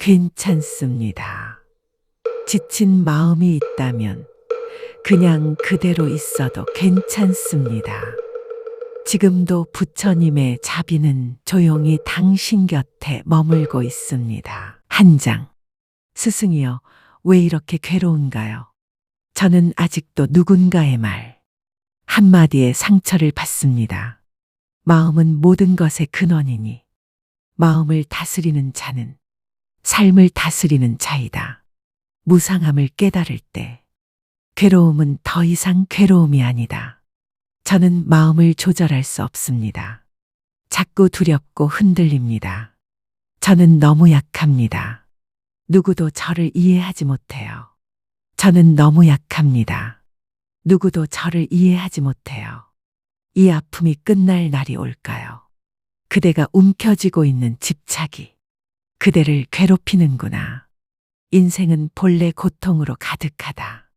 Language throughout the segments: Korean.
괜찮습니다. 지친 마음이 있다면 그냥 그대로 있어도 괜찮습니다. 지금도 부처님의 자비는 조용히 당신 곁에 머물고 있습니다. 한 장. 스승이여, 왜 이렇게 괴로운가요? 저는 아직도 누군가의 말 한마디에 상처를 받습니다. 마음은 모든 것의 근원이니 마음을 다스리는 자는 삶을 다스리는 자이다. 무상함을 깨달을 때 괴로움은 더 이상 괴로움이 아니다. 저는 마음을 조절할 수 없습니다. 자꾸 두렵고 흔들립니다. 저는 너무 약합니다. 누구도 저를 이해하지 못해요. 저는 너무 약합니다. 누구도 저를 이해하지 못해요. 이 아픔이 끝날 날이 올까요? 그대가 움켜쥐고 있는 집착이 그대를 괴롭히는구나. 인생은 본래 고통으로 가득하다.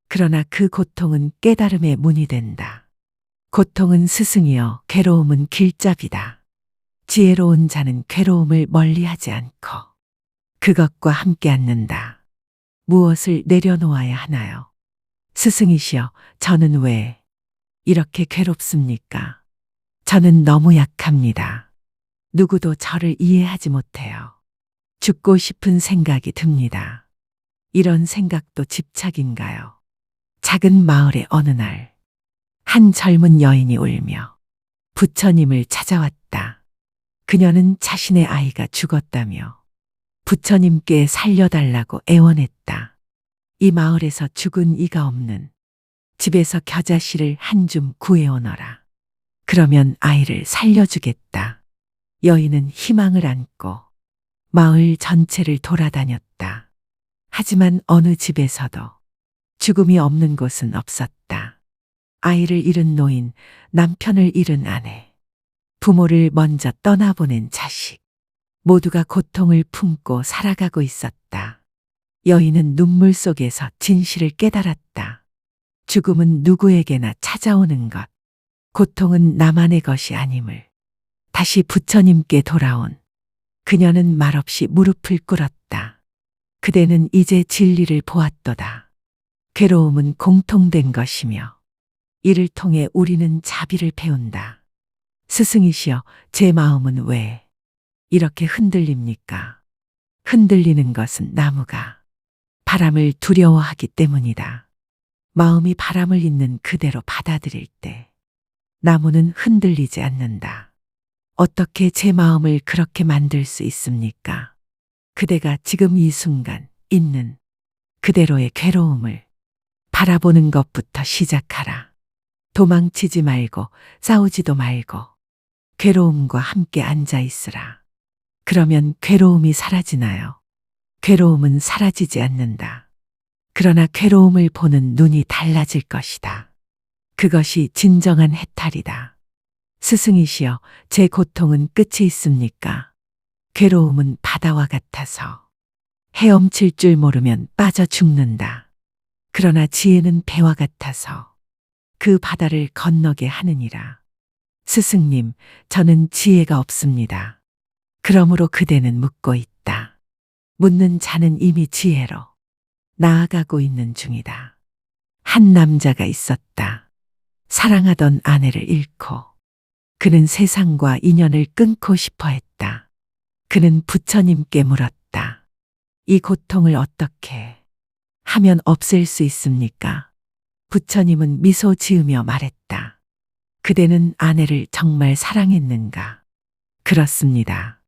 그러나 그 고통은 깨달음의 문이 된다. 고통은 스승이여, 괴로움은 길잡이다. 지혜로운 자는 괴로움을 멀리하지 않고 그것과 함께 앉는다. 무엇을 내려놓아야 하나요? 스승이시여, 저는 왜 이렇게 괴롭습니까? 저는 너무 약합니다. 누구도 저를 이해하지 못해요. 죽고 싶은 생각이 듭니다. 이런 생각도 집착인가요? 작은 마을의 어느 날, 한 젊은 여인이 울며 부처님을 찾아왔다. 그녀는 자신의 아이가 죽었다며 부처님께 살려달라고 애원했다. 이 마을에서 죽은 이가 없는 집에서 겨자씨를 한 줌 구해오너라. 그러면 아이를 살려주겠다. 여인은 희망을 안고 마을 전체를 돌아다녔다. 하지만 어느 집에서도 죽음이 없는 곳은 없었다. 아이를 잃은 노인, 남편을 잃은 아내, 부모를 먼저 떠나보낸 자식, 모두가 고통을 품고 살아가고 있었다. 여인은 눈물 속에서 진실을 깨달았다. 죽음은 누구에게나 찾아오는 것, 고통은 나만의 것이 아님을 다시 부처님께 돌아온 그녀는 말없이 무릎을 꿇었다. 그대는 이제 진리를 보았도다. 괴로움은 공통된 것이며 이를 통해 우리는 자비를 배운다. 스승이시여, 제 마음은 왜 이렇게 흔들립니까? 흔들리는 것은 나무가 바람을 두려워하기 때문이다. 마음이 바람을 있는 그대로 받아들일 때 나무는 흔들리지 않는다. 어떻게 제 마음을 그렇게 만들 수 있습니까? 그대가 지금 이 순간 있는 그대로의 괴로움을 바라보는 것부터 시작하라. 도망치지 말고 싸우지도 말고 괴로움과 함께 앉아 있으라. 그러면 괴로움이 사라지나요? 괴로움은 사라지지 않는다. 그러나 괴로움을 보는 눈이 달라질 것이다. 그것이 진정한 해탈이다. 스승이시여, 제 고통은 끝이 있습니까? 괴로움은 바다와 같아서 헤엄칠 줄 모르면 빠져 죽는다. 그러나 지혜는 배와 같아서 그 바다를 건너게 하느니라. 스승님, 저는 지혜가 없습니다. 그러므로 그대는 묻고 있다. 묻는 자는 이미 지혜로 나아가고 있는 중이다. 한 남자가 있었다. 사랑하던 아내를 잃고 그는 세상과 인연을 끊고 싶어 했다. 그는 부처님께 물었다. 이 고통을 어떻게 하면 없앨 수 있습니까? 부처님은 미소 지으며 말했다. 그대는 아내를 정말 사랑했는가? 그렇습니다.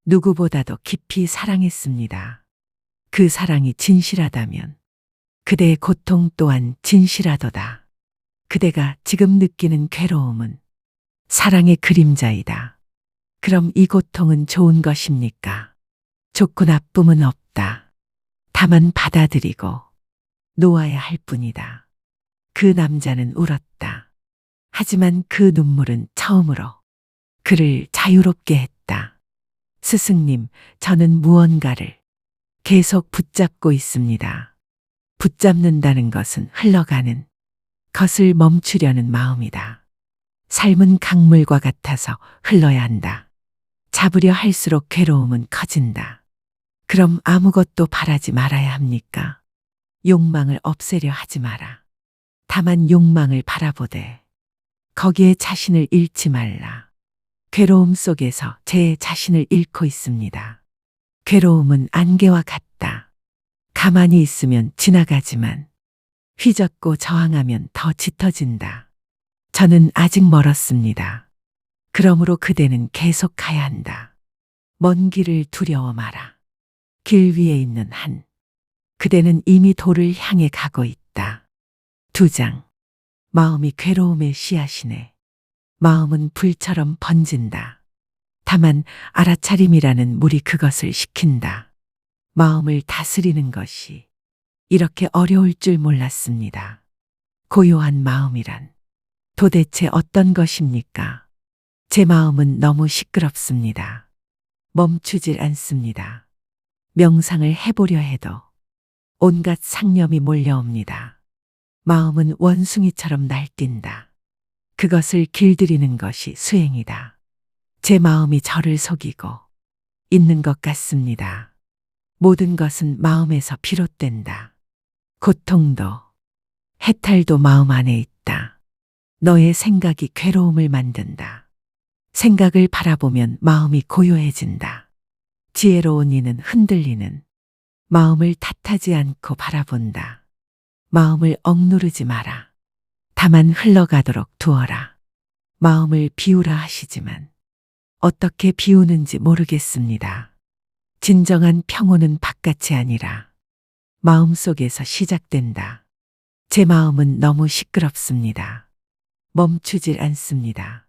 누구보다도 깊이 사랑했습니다. 그 사랑이 진실하다면 그대의 고통 또한 진실하도다. 그대가 지금 느끼는 괴로움은 사랑의 그림자이다. 그럼 이 고통은 좋은 것입니까? 좋고 나쁨은 없다. 다만 받아들이고 놓아야 할 뿐이다. 그 남자는 울었다. 하지만 그 눈물은 처음으로 그를 자유롭게 했다. 스승님, 저는 무언가를 계속 붙잡고 있습니다. 붙잡는다는 것은 흘러가는 것을 멈추려는 마음이다. 삶은 강물과 같아서 흘러야 한다. 잡으려 할수록 괴로움은 커진다. 그럼 아무것도 바라지 말아야 합니까? 욕망을 없애려 하지 마라. 다만 욕망을 바라보되 거기에 자신을 잃지 말라. 괴로움 속에서 제 자신을 잃고 있습니다. 괴로움은 안개와 같다. 가만히 있으면 지나가지만 휘젓고 저항하면 더 짙어진다. 저는 아직 멀었습니다. 그러므로 그대는 계속 가야 한다. 먼 길을 두려워 마라. 길 위에 있는 한. 그대는 이미 도를 향해 가고 있다. 2장. 마음이 괴로움의 씨앗이네. 마음은 불처럼 번진다. 다만 알아차림이라는 물이 그것을 식힌다. 마음을 다스리는 것이 이렇게 어려울 줄 몰랐습니다. 고요한 마음이란 도대체 어떤 것입니까? 제 마음은 너무 시끄럽습니다. 멈추질 않습니다. 명상을 해보려 해도 온갖 상념이 몰려옵니다. 마음은 원숭이처럼 날뛴다. 그것을 길들이는 것이 수행이다. 제 마음이 저를 속이고 있는 것 같습니다. 모든 것은 마음에서 비롯된다. 고통도, 해탈도 마음 안에 있다. 너의 생각이 괴로움을 만든다. 생각을 바라보면 마음이 고요해진다. 지혜로운 이는 흔들리는 마음을 탓하지 않고 바라본다. 마음을 억누르지 마라. 다만 흘러가도록 두어라. 마음을 비우라 하시지만 어떻게 비우는지 모르겠습니다. 진정한 평온은 바깥이 아니라 마음속에서 시작된다. 제 마음은 너무 시끄럽습니다. 멈추질 않습니다.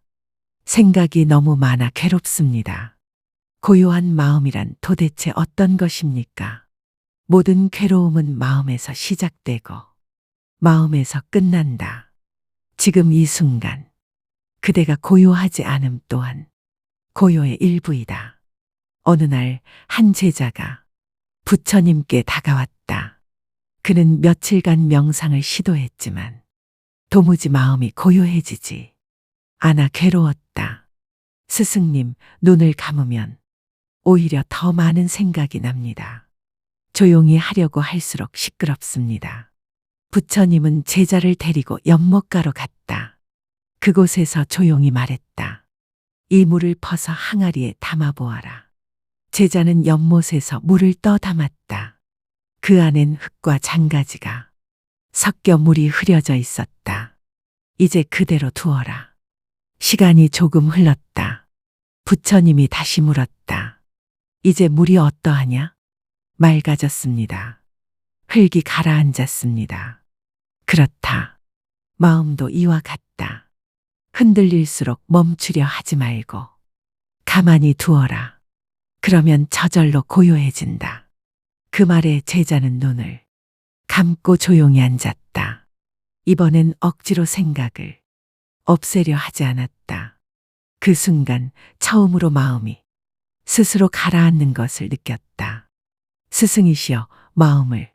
생각이 너무 많아 괴롭습니다. 고요한 마음이란 도대체 어떤 것입니까? 모든 괴로움은 마음에서 시작되고 마음에서 끝난다. 지금 이 순간 그대가 고요하지 않음 또한 고요의 일부이다. 어느 날 한 제자가 부처님께 다가왔다. 그는 며칠간 명상을 시도했지만 도무지 마음이 고요해지지 않아 괴로웠다. 스승님, 눈을 감으면 오히려 더 많은 생각이 납니다. 조용히 하려고 할수록 시끄럽습니다. 부처님은 제자를 데리고 연못가로 갔다. 그곳에서 조용히 말했다. 이 물을 퍼서 항아리에 담아보아라. 제자는 연못에서 물을 떠 담았다. 그 안엔 흙과 장가지가 섞여 물이 흐려져 있었다. 이제 그대로 두어라. 시간이 조금 흘렀다. 부처님이 다시 물었다. 이제 물이 어떠하냐? 맑아졌습니다. 흙이 가라앉았습니다. 그렇다. 마음도 이와 같다. 흔들릴수록 멈추려 하지 말고 가만히 두어라. 그러면 저절로 고요해진다. 그 말에 제자는 눈을 감고 조용히 앉았다. 이번엔 억지로 생각을 없애려 하지 않았다. 그 순간 처음으로 마음이 스스로 가라앉는 것을 느꼈다. 스승이시여, 마음을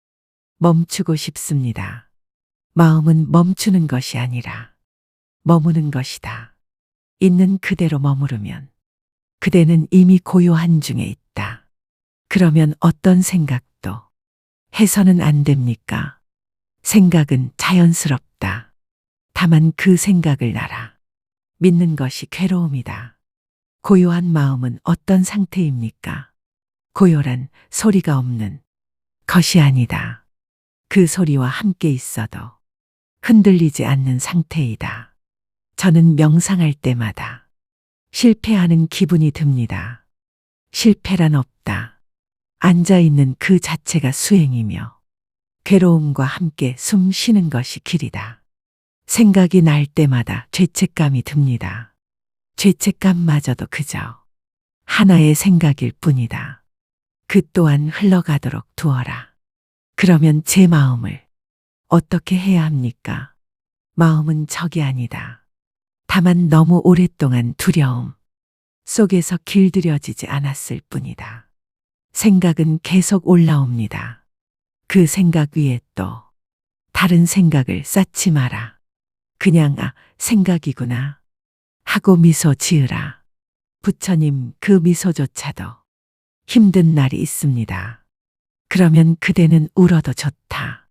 멈추고 싶습니다. 마음은 멈추는 것이 아니라 머무는 것이다. 있는 그대로 머무르면 그대는 이미 고요한 중에 있다. 그러면 어떤 생각도 해서는 안 됩니까? 생각은 자연스럽다. 다만 그 생각을 알아 믿는 것이 괴로움이다. 고요한 마음은 어떤 상태입니까? 고요란 소리가 없는 것이 아니다. 그 소리와 함께 있어도 흔들리지 않는 상태이다. 저는 명상할 때마다 실패하는 기분이 듭니다. 실패란 없다. 앉아있는 그 자체가 수행이며 괴로움과 함께 숨 쉬는 것이 길이다. 생각이 날 때마다 죄책감이 듭니다. 죄책감마저도 그저 하나의 생각일 뿐이다. 그 또한 흘러가도록 두어라. 그러면 제 마음을 어떻게 해야 합니까? 마음은 적이 아니다. 다만 너무 오랫동안 두려움 속에서 길들여지지 않았을 뿐이다. 생각은 계속 올라옵니다. 그 생각 위에 또 다른 생각을 쌓지 마라. 그냥 생각이구나 하고 미소 지으라. 부처님, 그 미소조차도 힘든 날이 있습니다. 그러면 그대는 울어도 좋다.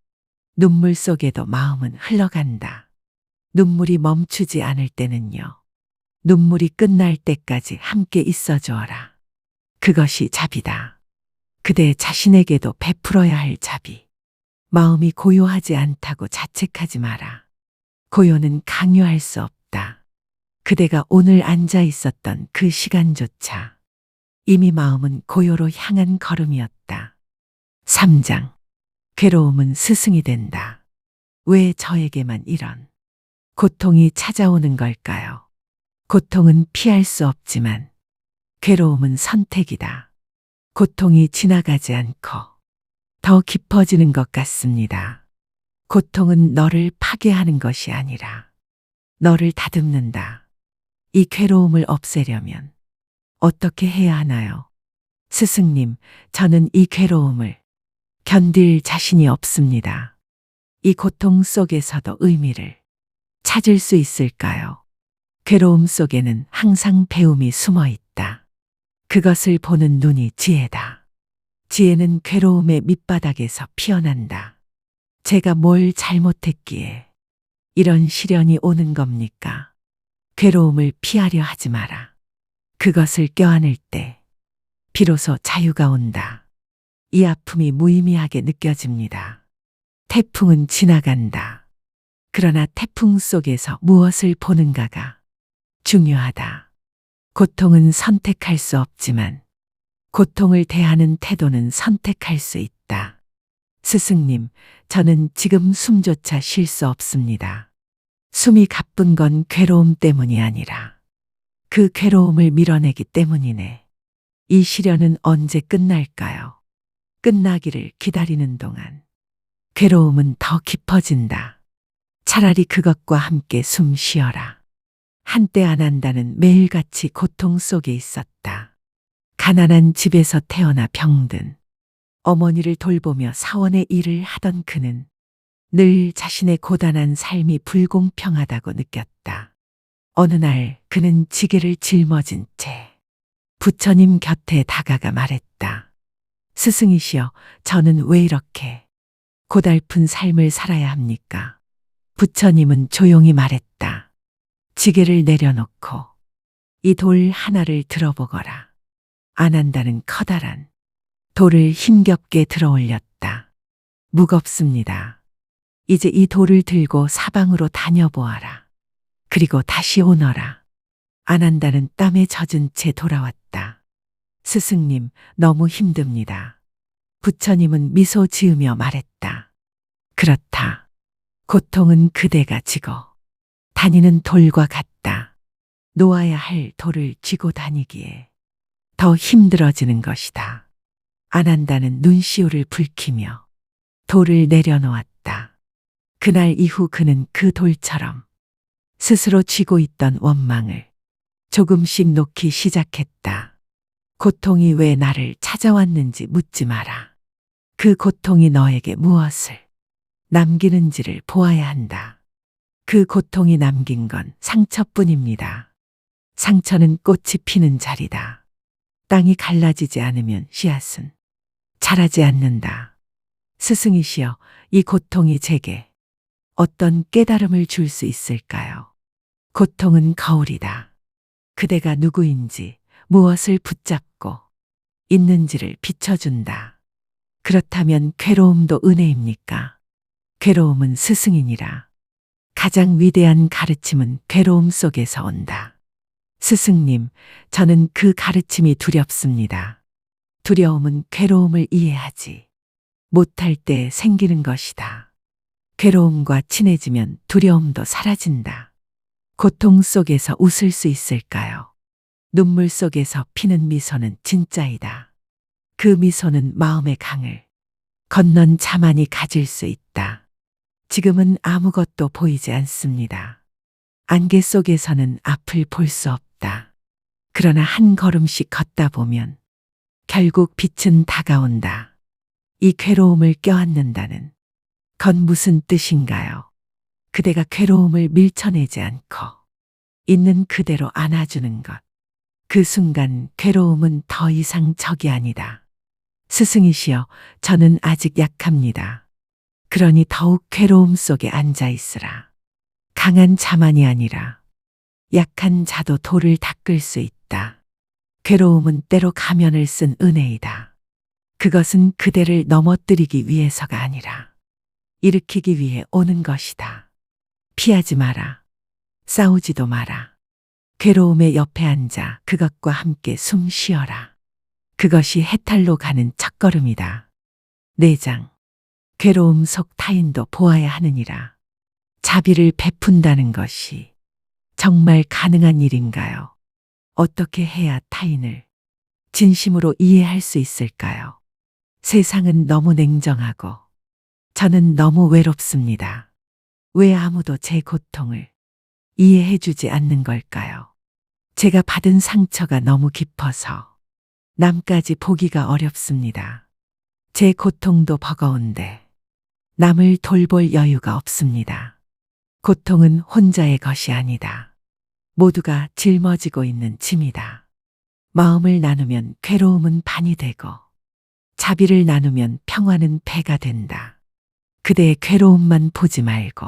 눈물 속에도 마음은 흘러간다. 눈물이 멈추지 않을 때는요. 눈물이 끝날 때까지 함께 있어 주어라. 그것이 자비다. 그대 자신에게도 베풀어야 할 자비. 마음이 고요하지 않다고 자책하지 마라. 고요는 강요할 수 없다. 그대가 오늘 앉아 있었던 그 시간조차 이미 마음은 고요로 향한 걸음이었다. 3장. 괴로움은 스승이 된다. 왜 저에게만 이런 고통이 찾아오는 걸까요? 고통은 피할 수 없지만 괴로움은 선택이다. 고통이 지나가지 않고 더 깊어지는 것 같습니다. 고통은 너를 파괴하는 것이 아니라 너를 다듬는다. 이 괴로움을 없애려면 어떻게 해야 하나요? 스승님, 저는 이 괴로움을 견딜 자신이 없습니다. 이 고통 속에서도 의미를 찾을 수 있을까요? 괴로움 속에는 항상 배움이 숨어 있다. 그것을 보는 눈이 지혜다. 지혜는 괴로움의 밑바닥에서 피어난다. 제가 뭘 잘못했기에 이런 시련이 오는 겁니까? 괴로움을 피하려 하지 마라. 그것을 껴안을 때 비로소 자유가 온다. 이 아픔이 무의미하게 느껴집니다. 태풍은 지나간다. 그러나 태풍 속에서 무엇을 보는가가 중요하다. 고통은 선택할 수 없지만 고통을 대하는 태도는 선택할 수 있다. 스승님, 저는 지금 숨조차 쉴 수 없습니다. 숨이 가쁜 건 괴로움 때문이 아니라 그 괴로움을 밀어내기 때문이네. 이 시련은 언제 끝날까요? 끝나기를 기다리는 동안 괴로움은 더 깊어진다. 차라리 그것과 함께 숨 쉬어라. 한때 안 한다는 매일같이 고통 속에 있었다. 가난한 집에서 태어나 병든 어머니를 돌보며 사원의 일을 하던 그는 늘 자신의 고단한 삶이 불공평하다고 느꼈다. 어느 날 그는 지게를 짊어진 채 부처님 곁에 다가가 말했다. 스승이시여, 저는 왜 이렇게 고달픈 삶을 살아야 합니까? 부처님은 조용히 말했다. 지게를 내려놓고 이 돌 하나를 들어보거라. 안 한다는 커다란 돌을 힘겹게 들어 올렸다. 무겁습니다. 이제 이 돌을 들고 사방으로 다녀보아라. 그리고 다시 오너라. 안 한다는 땀에 젖은 채 돌아왔다. 스승님, 너무 힘듭니다. 부처님은 미소 지으며 말했다. 그렇다. 고통은 그대가 지고 다니는 돌과 같다. 놓아야 할 돌을 쥐고 다니기에 더 힘들어지는 것이다. 안 한다는 눈시울을 붉히며 돌을 내려놓았다. 그날 이후 그는 그 돌처럼 스스로 쥐고 있던 원망을 조금씩 놓기 시작했다. 고통이 왜 나를 찾아왔는지 묻지 마라. 그 고통이 너에게 무엇을 남기는지를 보아야 한다. 그 고통이 남긴 건 상처뿐입니다. 상처는 꽃이 피는 자리다. 땅이 갈라지지 않으면 씨앗은 자라지 않는다. 스승이시여, 이 고통이 제게 어떤 깨달음을 줄 수 있을까요? 고통은 거울이다. 그대가 누구인지 무엇을 붙잡고 있는지를 비춰준다. 그렇다면 괴로움도 은혜입니까? 괴로움은 스승이니라. 가장 위대한 가르침은 괴로움 속에서 온다. 스승님, 저는 그 가르침이 두렵습니다. 두려움은 괴로움을 이해하지 못할 때 생기는 것이다. 괴로움과 친해지면 두려움도 사라진다. 고통 속에서 웃을 수 있을까요? 눈물 속에서 피는 미소는 진짜이다. 그 미소는 마음의 강을 건넌 자만이 가질 수 있다. 지금은 아무것도 보이지 않습니다. 안개 속에서는 앞을 볼 수 없다. 그러나 한 걸음씩 걷다 보면 결국 빛은 다가온다. 이 괴로움을 껴안는다는 건 무슨 뜻인가요? 그대가 괴로움을 밀쳐내지 않고 있는 그대로 안아주는 것. 그 순간 괴로움은 더 이상 적이 아니다. 스승이시여, 저는 아직 약합니다. 그러니 더욱 괴로움 속에 앉아 있으라. 강한 자만이 아니라 약한 자도 돌을 닦을 수 있다. 괴로움은 때로 가면을 쓴 은혜이다. 그것은 그대를 넘어뜨리기 위해서가 아니라 일으키기 위해 오는 것이다. 피하지 마라. 싸우지도 마라. 괴로움의 옆에 앉아 그것과 함께 숨 쉬어라. 그것이 해탈로 가는 첫걸음이다. 4장. 괴로움 속 타인도 보아야 하느니라. 자비를 베푼다는 것이 정말 가능한 일인가요? 어떻게 해야 타인을 진심으로 이해할 수 있을까요? 세상은 너무 냉정하고 저는 너무 외롭습니다. 왜 아무도 제 고통을 이해해 주지 않는 걸까요? 제가 받은 상처가 너무 깊어서 남까지 보기가 어렵습니다. 제 고통도 버거운데 남을 돌볼 여유가 없습니다. 고통은 혼자의 것이 아니다. 모두가 짊어지고 있는 짐이다. 마음을 나누면 괴로움은 반이 되고 자비를 나누면 평화는 배가 된다. 그대의 괴로움만 보지 말고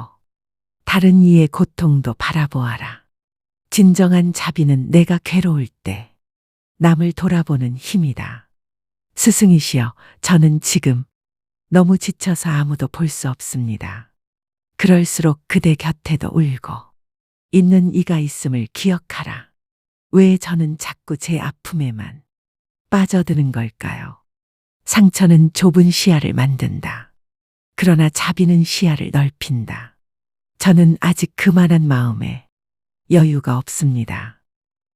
다른 이의 고통도 바라보아라. 진정한 자비는 내가 괴로울 때 남을 돌아보는 힘이다. 스승이시여, 저는 지금 너무 지쳐서 아무도 볼 수 없습니다. 그럴수록 그대 곁에도 울고 있는 이가 있음을 기억하라. 왜 저는 자꾸 제 아픔에만 빠져드는 걸까요? 상처는 좁은 시야를 만든다. 그러나 자비는 시야를 넓힌다. 저는 아직 그만한 마음에 여유가 없습니다.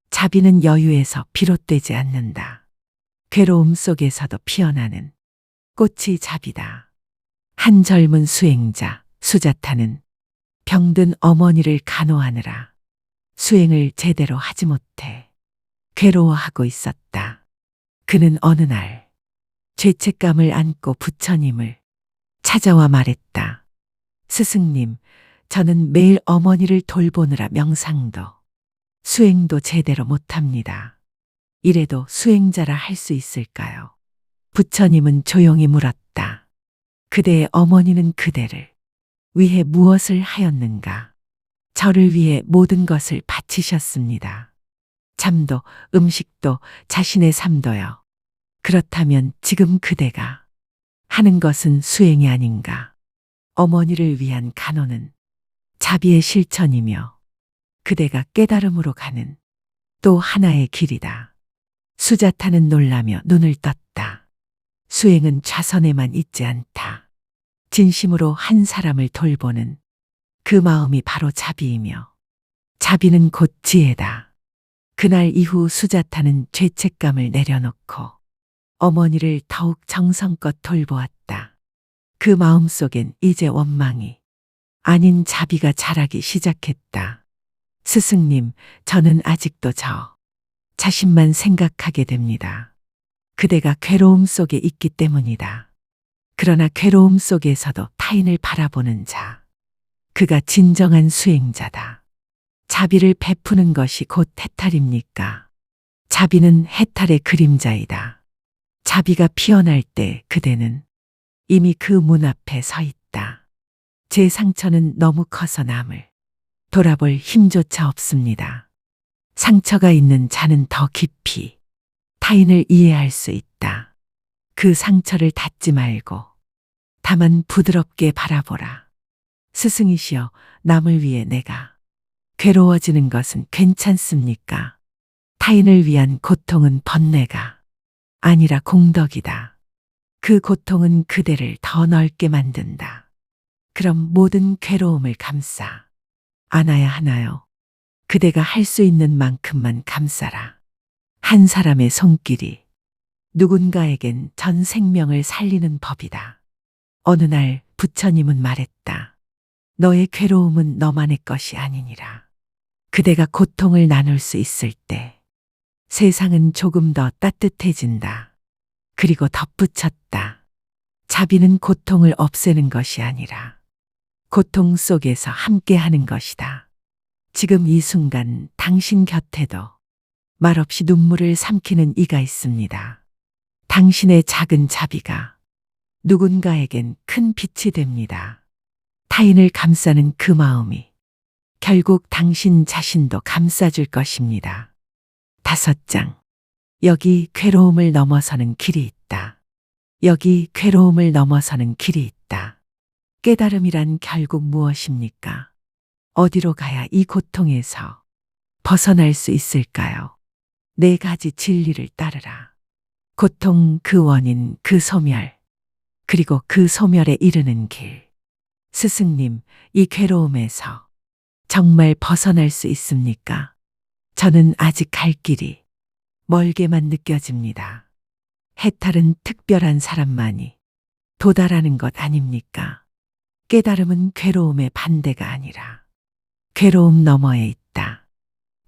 자비는 여유에서 비롯되지 않는다. 괴로움 속에서도 피어나는 꽃이 자비다. 한 젊은 수행자, 수자타는 병든 어머니를 간호하느라 수행을 제대로 하지 못해 괴로워하고 있었다. 그는 어느 날 죄책감을 안고 부처님을 찾아와 말했다. 스승님, 저는 매일 어머니를 돌보느라 명상도 수행도 제대로 못합니다. 이래도 수행자라 할 수 있을까요? 부처님은 조용히 물었다. 그대의 어머니는 그대를 위해 무엇을 하였는가? 저를 위해 모든 것을 바치셨습니다. 잠도, 음식도, 자신의 삶도요. 그렇다면 지금 그대가 하는 것은 수행이 아닌가? 어머니를 위한 간호는 자비의 실천이며 그대가 깨달음으로 가는 또 하나의 길이다. 수자타는 놀라며 눈을 떴다. 수행은 좌선에만 있지 않다. 진심으로 한 사람을 돌보는 그 마음이 바로 자비이며 자비는 곧 지혜다. 그날 이후 수자타는 죄책감을 내려놓고 어머니를 더욱 정성껏 돌보았다. 그 마음속엔 이제 원망이 아닌 자비가 자라기 시작했다. 스승님, 저는 아직도 저 자신만 생각하게 됩니다. 그대가 괴로움 속에 있기 때문이다. 그러나 괴로움 속에서도 타인을 바라보는 자, 그가 진정한 수행자다. 자비를 베푸는 것이 곧 해탈입니까? 자비는 해탈의 그림자이다. 자비가 피어날 때 그대는 이미 그 문 앞에 서 있다. 제 상처는 너무 커서 남을 돌아볼 힘조차 없습니다. 상처가 있는 자는 더 깊이 타인을 이해할 수 있다. 그 상처를 닫지 말고 다만 부드럽게 바라보라. 스승이시여, 남을 위해 내가 괴로워지는 것은 괜찮습니까? 타인을 위한 고통은 번뇌가 아니라 공덕이다. 그 고통은 그대를 더 넓게 만든다. 그럼 모든 괴로움을 감싸 안아야 하나요? 그대가 할 수 있는 만큼만 감싸라. 한 사람의 손길이 누군가에겐 전 생명을 살리는 법이다. 어느 날 부처님은 말했다. 너의 괴로움은 너만의 것이 아니니라. 그대가 고통을 나눌 수 있을 때 세상은 조금 더 따뜻해진다. 그리고 덧붙였다. 자비는 고통을 없애는 것이 아니라 고통 속에서 함께하는 것이다. 지금 이 순간 당신 곁에도 말없이 눈물을 삼키는 이가 있습니다. 당신의 작은 자비가 누군가에겐 큰 빛이 됩니다. 타인을 감싸는 그 마음이 결국 당신 자신도 감싸줄 것입니다. 5장. 여기 괴로움을 넘어서는 길이 있다. 여기 괴로움을 넘어서는 길이 있다. 깨달음이란 결국 무엇입니까? 어디로 가야 이 고통에서 벗어날 수 있을까요? 4가지 진리를 따르라. 고통, 그 원인, 그 소멸, 그리고 그 소멸에 이르는 길. 스승님, 이 괴로움에서 정말 벗어날 수 있습니까? 저는 아직 갈 길이 멀게만 느껴집니다. 해탈은 특별한 사람만이 도달하는 것 아닙니까? 깨달음은 괴로움의 반대가 아니라 괴로움 너머에 있다.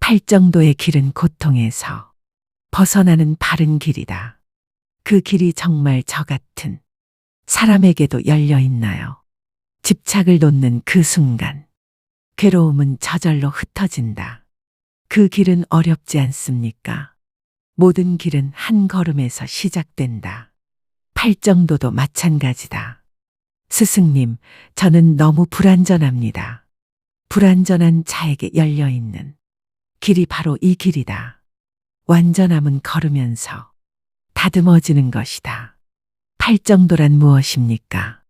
팔정도의 길은 고통에서 벗어나는 바른 길이다. 그 길이 정말 저 같은 사람에게도 열려 있나요? 집착을 놓는 그 순간 괴로움은 저절로 흩어진다. 그 길은 어렵지 않습니까? 모든 길은 한 걸음에서 시작된다. 팔정도도 마찬가지다. 스승님, 저는 너무 불완전합니다. 불완전한 자에게 열려 있는 길이 바로 이 길이다. 완전함은 걸으면서 다듬어지는 것이다. 팔정도란 무엇입니까?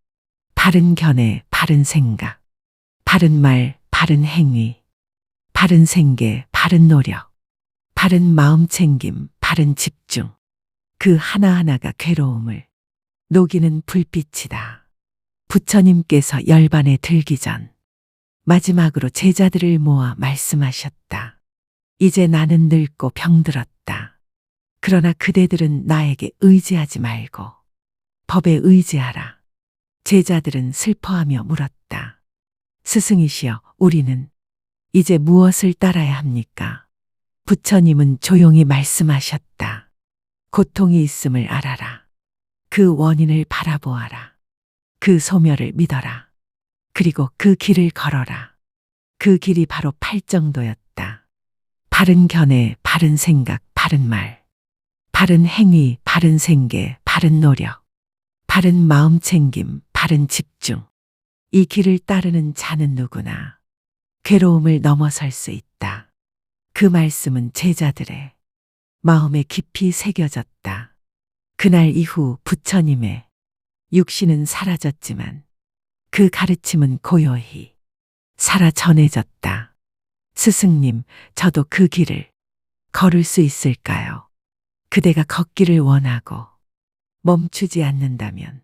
바른 견해, 바른 생각, 바른 말, 바른 행위, 바른 생계, 바른 노력, 바른 마음 챙김, 바른 집중. 그 하나하나가 괴로움을 녹이는 불빛이다. 부처님께서 열반에 들기 전 마지막으로 제자들을 모아 말씀하셨다. 이제 나는 늙고 병들었다. 그러나 그대들은 나에게 의지하지 말고 법에 의지하라. 제자들은 슬퍼하며 물었다. 스승이시여, 우리는 이제 무엇을 따라야 합니까? 부처님은 조용히 말씀하셨다. 고통이 있음을 알아라. 그 원인을 바라보아라. 그 소멸을 믿어라. 그리고 그 길을 걸어라. 그 길이 바로 팔정도였다. 바른 견해, 바른 생각, 바른 말, 바른 행위, 바른 생계, 바른 노력, 바른 마음 챙김, 바른 집중. 이 길을 따르는 자는 누구나 괴로움을 넘어설 수 있다. 그 말씀은 제자들의 마음에 깊이 새겨졌다. 그날 이후 부처님의 육신은 사라졌지만 그 가르침은 고요히 살아 전해졌다. 스승님, 저도 그 길을 걸을 수 있을까요? 그대가 걷기를 원하고 멈추지 않는다면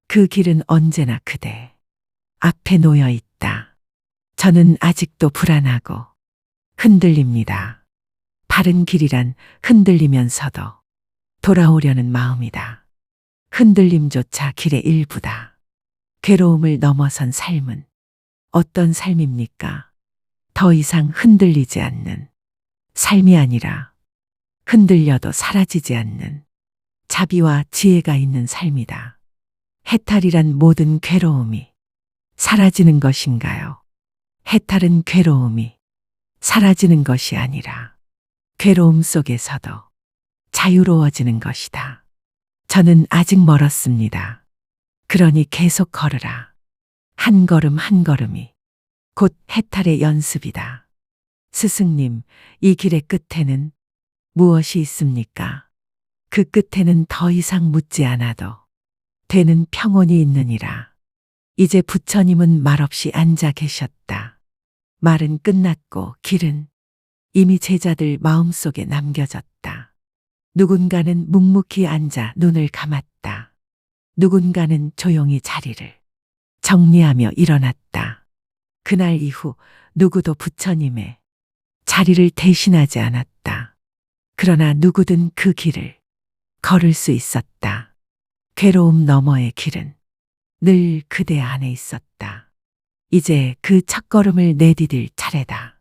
그 길은 언제나 그대 앞에 놓여 있다. 저는 아직도 불안하고 흔들립니다. 바른 길이란 흔들리면서도 돌아오려는 마음이다. 흔들림조차 길의 일부다. 괴로움을 넘어선 삶은 어떤 삶입니까? 더 이상 흔들리지 않는 삶이 아니라 흔들려도 사라지지 않는 자비와 지혜가 있는 삶이다. 해탈이란 모든 괴로움이 사라지는 것인가요? 해탈은 괴로움이 사라지는 것이 아니라 괴로움 속에서도 자유로워지는 것이다. 저는 아직 멀었습니다. 그러니 계속 걸으라. 한 걸음 한 걸음이 곧 해탈의 연습이다. 스승님, 이 길의 끝에는 무엇이 있습니까? 그 끝에는 더 이상 묻지 않아도 되는 평온이 있느니라. 이제 부처님은 말없이 앉아 계셨다. 말은 끝났고 길은 이미 제자들 마음속에 남겨졌다. 누군가는 묵묵히 앉아 눈을 감았다. 누군가는 조용히 자리를 정리하며 일어났다. 그날 이후 누구도 부처님의 자리를 대신하지 않았다. 그러나 누구든 그 길을 걸을 수 있었다. 괴로움 너머의 길은 늘 그대 안에 있었다. 이제 그 첫걸음을 내디딜 차례다.